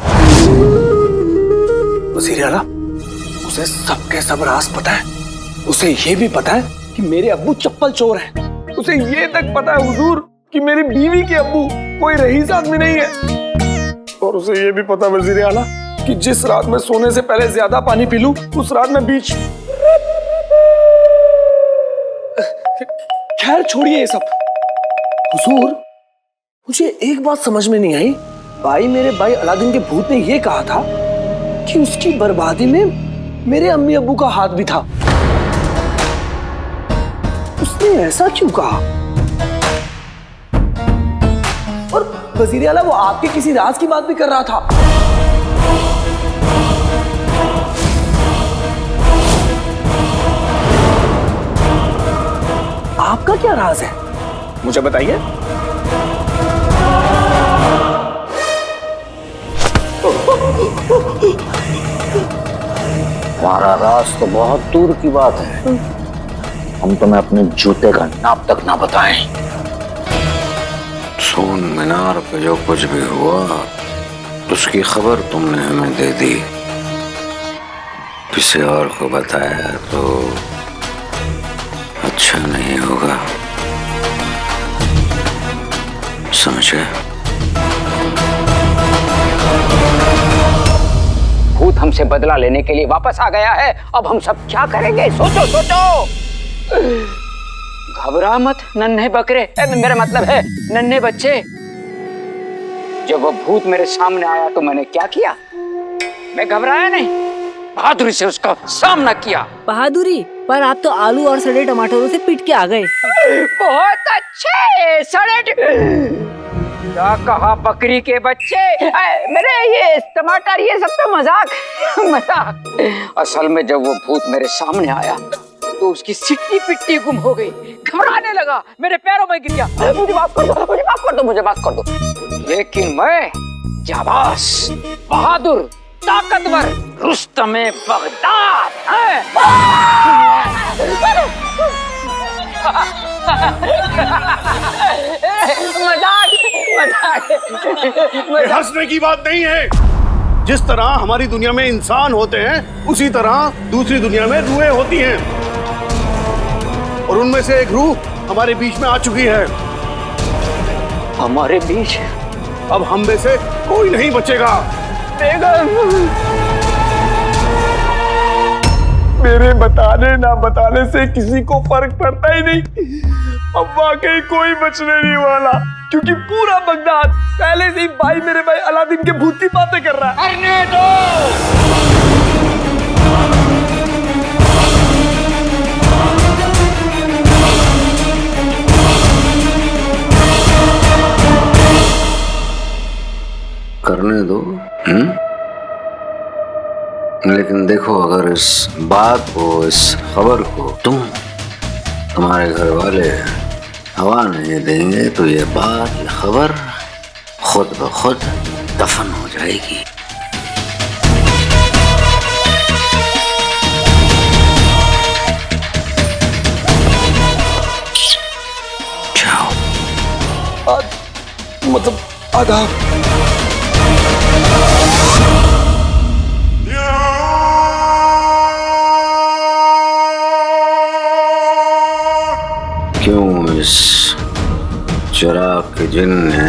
Speaker 5: वजीर आला, उसे सबके सब राज पता है। उसे ये भी पता है कि मेरे अब्बू चप्पल चोर हैं। उसे ये तक पता है हुजूर कि मेरी बीवी के अब्बू कोई रईस आदमी नहीं है। और उसे ये भी पता वजीर आला कि जिस रात में सोने से पहले ज्यादा पानी पी लूं उस रात में बीच। खैर छोड़िए ये सब। हुजूर मुझे एक बात समझ में नहीं आई, मेरे भाई अलादीन के भूत ने यह कहा था कि उसकी बर्बादी में मेरे अम्मी अब्बू का हाथ भी था। उसने ऐसा क्यों कहा? और वजीर आला वो आपके किसी राज की बात भी कर रहा था। आपका क्या राज है मुझे बताइए।
Speaker 7: हमारा राज तो बहुत दूर की बात है, हम तुम्हें अपने जूते का नाप तक ना बताएं। सोन मीनार पे जो कुछ भी हुआ उसकी खबर तुमने हमें दे दी, किसी और को बताया तो अच्छा नहीं होगा, समझे?
Speaker 10: भूत हमसे बदला लेने के लिए वापस आ गया है, अब हम सब क्या करेंगे? सोचो सोचो। घबरा मत नन्हे बकरे, मेरा मतलब है नन्हे बच्चे। जब वो भूत मेरे सामने आया तो मैंने क्या किया? मैं घबराया नहीं, बहादुरी से उसका सामना किया।
Speaker 2: बहादुरी? पर आप तो आलू और सड़े टमाटरों से पीट के आ गए।
Speaker 10: बहुत अच्छे सड़े। क्या कहा बकरी के बच्चे? मेरे ये टमाटर ये सब तो मजाक। असल में जब वो भूत मेरे सामने आया तो उसकी सिट्टी पिट्टी गुम हो गई, घबराने लगा, मेरे पैरों में गिर गया। मुझे माफ कर दो, मुझे माफ कर दो, मुझे माफ कर दो। लेकिन मैं जाबाज, बहादुर, ताकतवर रुस्तमे बगदाद है।
Speaker 11: हंसने की बात नहीं है। जिस तरह हमारी दुनिया में इंसान होते हैं उसी तरह दूसरी दुनिया में रूहें होती हैं, और उनमें से एक रूह हमारे बीच में आ चुकी है।
Speaker 10: हमारे बीच?
Speaker 11: अब हम में से कोई नहीं बचेगा।
Speaker 5: मेरे बताने ना बताने से किसी को फर्क पड़ता ही नहीं। अब वाकई कोई बचने नहीं वाला, क्योंकि पूरा बगदाद पहले से ही मेरे भाई अलादीन के भूत की बातें कर रहा है।
Speaker 10: करने दो।
Speaker 7: करने दो। लेकिन देखो, अगर इस बात को, इस खबर को तुम्हारे घर वाले हवा नहीं देंगे तो ये बात, ये खबर खुद ब खुद दफन हो जाएगी। जाओ।
Speaker 5: मतलब आदाब।
Speaker 7: क्यों इस चिराग के जिन ने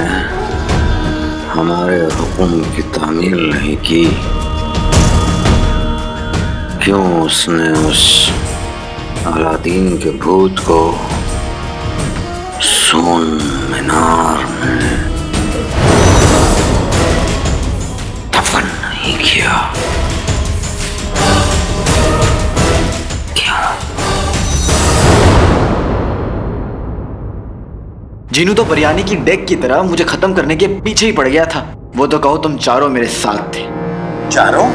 Speaker 7: हमारे हुक्म की तामील नहीं की? क्यों उसने उस अलादीन के भूत को सोन मीनार में दफन नहीं किया?
Speaker 8: जीनू तो बिरयानी की डेक की तरह मुझे खत्म करने के पीछे ही पड़ गया था। वो तो कहो तुम चारों मेरे साथ थे।
Speaker 11: चारों?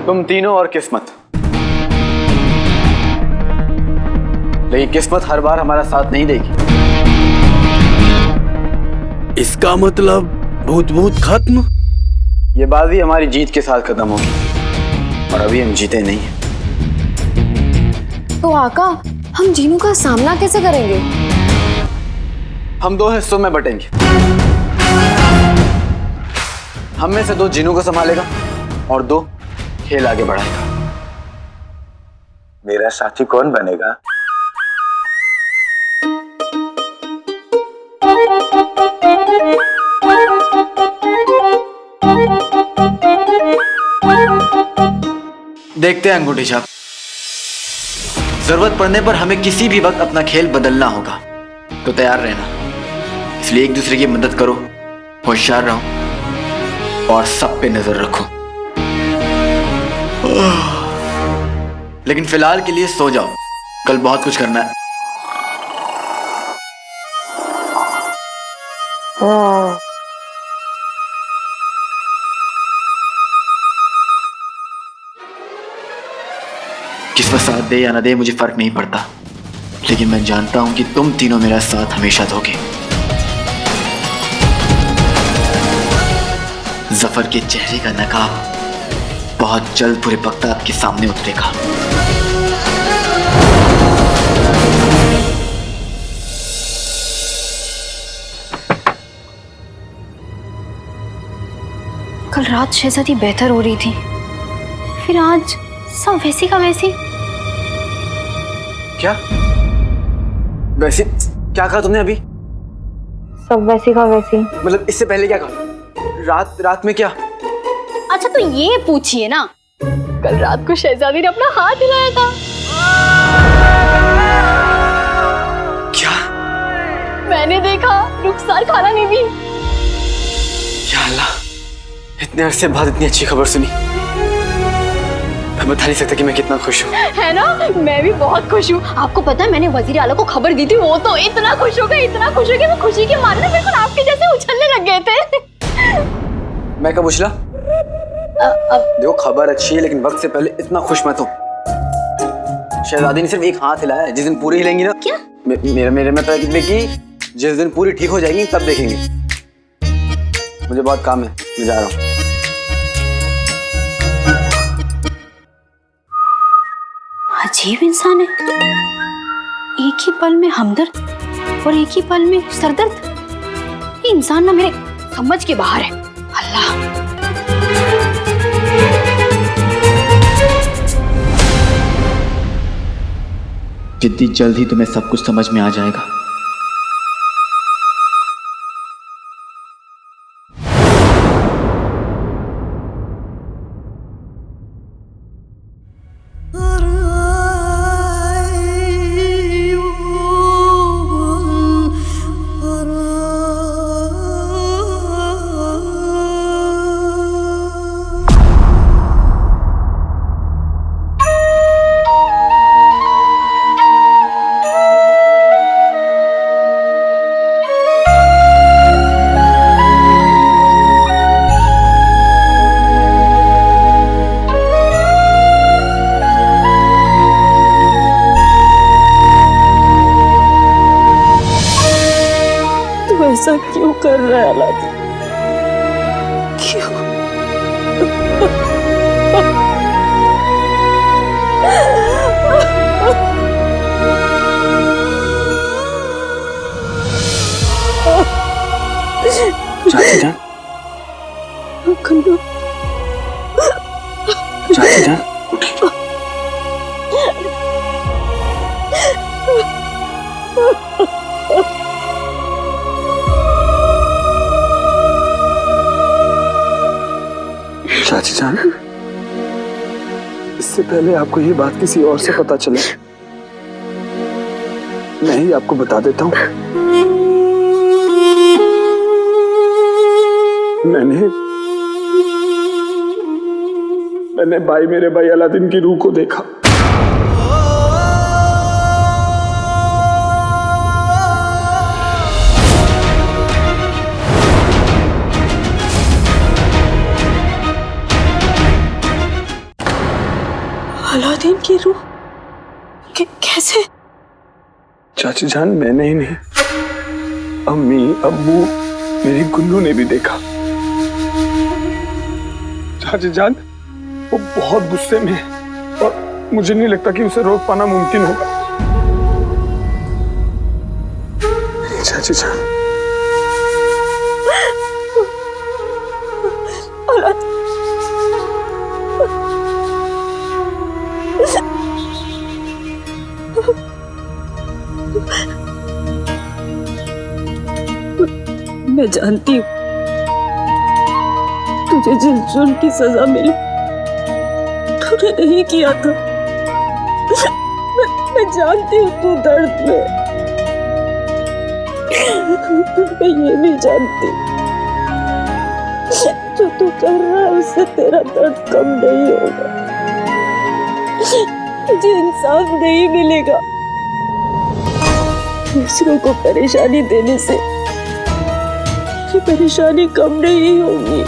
Speaker 8: तुम तीनों और किस्मत। लेकिन किस्मत हर बार हमारा साथ नहीं देगी।
Speaker 9: इसका मतलब भूत खत्म?
Speaker 8: ये बाजी हमारी जीत के साथ खत्म होगी, और अभी हम जीते नहीं हैं।
Speaker 6: तो आका, हम जीनू का सामना कैसे करेंगे?
Speaker 8: हम दो हिस्सों में बटेंगे। हम में से दो जीनू को संभालेगा और दो खेल आगे बढ़ाएगा।
Speaker 11: मेरा साथी कौन बनेगा?
Speaker 10: देखते हैं अंगूठी छाप। जरूरत पड़ने पर हमें किसी भी वक्त अपना खेल बदलना होगा, तो तैयार रहना। इसलिए एक दूसरे की मदद करो, होशियार रहो और सब पे नजर रखो। लेकिन फिलहाल के लिए सो जाओ, कल बहुत कुछ करना है। किस्मत साथ दे या न दे मुझे फर्क नहीं पड़ता, लेकिन मैं जानता हूं कि तुम तीनों मेरा साथ हमेशा दोगे। जफर के चेहरे का नकाब बहुत जल्द पूरे बगदाद के सामने उतरेगा।
Speaker 1: कल रात शहजादी बेहतर हो रही थी, फिर आज सब वैसी का वैसी।
Speaker 8: क्या वैसे क्या कहा तुमने अभी?
Speaker 1: सब वैसी का वैसी।
Speaker 8: मतलब इससे पहले क्या कहा? रात में क्या?
Speaker 1: अच्छा तो ये पूछिए ना, कल रात को शहजादी ने अपना हाथ हिलाया था।
Speaker 8: क्या?
Speaker 1: मैंने देखा, रुखसार खाला ने भी।
Speaker 8: या अल्लाह, इतने अरसे बाद इतनी अच्छी खबर सुनी। मैं बता नहीं सकता कि मैं कितना खुश हूँ।
Speaker 1: है ना, मैं भी बहुत खुश हूँ। आपको पता है मैंने वजीर आला को खबर दी थी, वो तो इतना खुश हो गए, इतना खुश हो गए, वो खुशी के मारे ना बिल्कुल आपके जैसे उछलने लग गए थे।
Speaker 8: मैं कब उछला? देखो खबर अच्छी है, लेकिन वक्त से पहले इतना खुश मत हो। शहजादी ने सिर्फ एक हाथ हिलाया है, जिस दिन पूरी हिलेंगी ना।
Speaker 1: क्या?
Speaker 8: मेरे में तय कि जिस दिन पूरी ठीक हो जाएगी तब देखेंगे। मुझे बहुत काम है, मैं जा रहा हूँ।
Speaker 1: अजीब इंसान है, एक ही पल में हमदर्द और एक ही पल में सरदर्द। ये इंसान ना मेरे समझ के बाहर है। अल्लाह।
Speaker 10: जितनी जल्द ही तुम्हें सब कुछ समझ में आ जाएगा।
Speaker 2: ऐसा क्यों कर रहा है अलादीन? क्यों?
Speaker 5: चाची जान, चाची जान, चाची जान, इससे पहले आपको ये बात किसी और से पता चले, मैं ही आपको बता देता हूँ। मैंने मेरे भाई अलादीन की रूह को देखा।
Speaker 2: अलादीन की रूह? कैसे?
Speaker 5: चाची जान, मैंने ही नहीं, अम्मी, अब्बू, मेरी गुल्लू ने भी देखा। चाची जान, वो बहुत गुस्से में है और मुझे नहीं लगता कि उसे रोक पाना मुमकिन होगा। चाची जान,
Speaker 2: मैं जानती हूँ तुझे जिस जुर्म की सजा मिली तूने नहीं किया था। मैं जानती हूँ तू दर्द में, मैं ये भी जानती जो तू कर रहा है उससे तेरा दर्द कम नहीं होगा, तुझे इंसाफ नहीं मिलेगा। दूसरों को परेशानी देने से ये परेशानी कम नहीं होगी।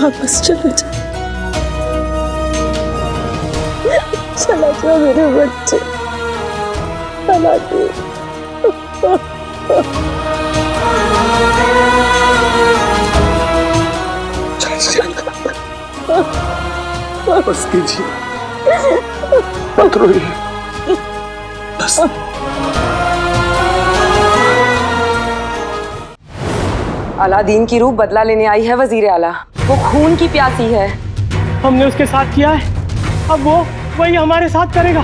Speaker 2: वापस चला जा, चला जा मेरे बच्चे, चला दे।
Speaker 5: बस कीजिए, मत रोइए, बस।
Speaker 6: अलादीन की रूह बदला लेने आई है वजीर आला। वो खून की प्यासी है।
Speaker 4: हमने उसके साथ किया है, अब वो वही हमारे साथ करेगा।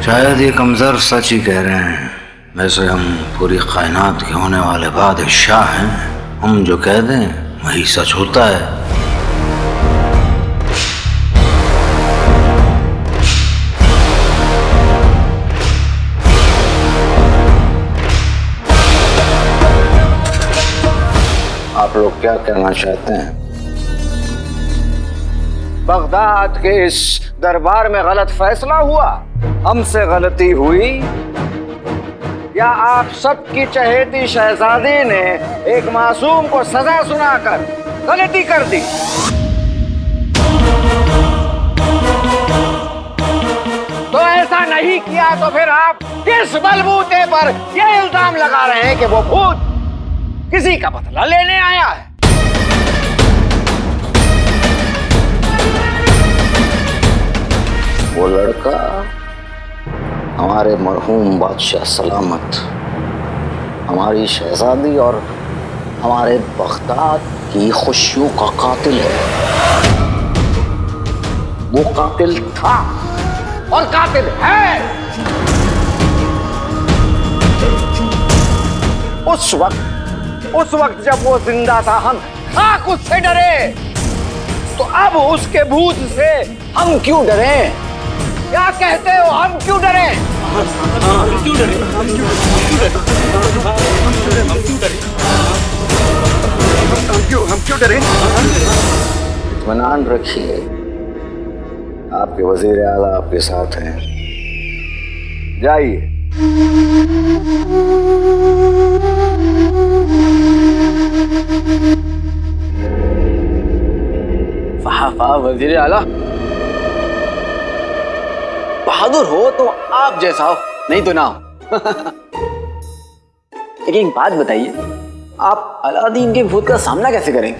Speaker 7: शायद ये कमजोर सच ही कह रहे हैं। वैसे हम पूरी कायनात के होने वाले बादशाह हैं। हम जो कह दें वही सच होता है। आप लोग क्या कहना चाहते हैं?
Speaker 8: बगदाद के इस दरबार में गलत फैसला हुआ, हमसे गलती हुई, या आप सबकी चहेती शहजादी ने एक मासूम को सजा सुनाकर गलती कर दी? तो ऐसा नहीं किया तो फिर आप किस बलबूते पर यह इल्जाम लगा रहे हैं कि वो भूत किसी का बदला लेने आया है?
Speaker 7: वो लड़का हमारे मरहूम बादशाह सलामत, हमारी शहजादी और हमारे बगदाद की खुशियों का कातिल है। वो कातिल था
Speaker 8: और कातिल है। उस वक्त जब वो जिंदा था हम खाक उससे डरे, तो अब उसके भूत से हम क्यों डरे? क्या कहते हो, हम क्यों डरे?
Speaker 11: हम क्यों डरे?
Speaker 7: इत्मीनान रखिए, आपके वजीर आला आपके साथ हैं।
Speaker 8: जाइए। वाह वजीर आला, बहादुर हो तो आप जैसा हो, नहीं तो ना हो। लेकिन एक बात बताइए, आप अलादीन के भूत का सामना कैसे करेंगे?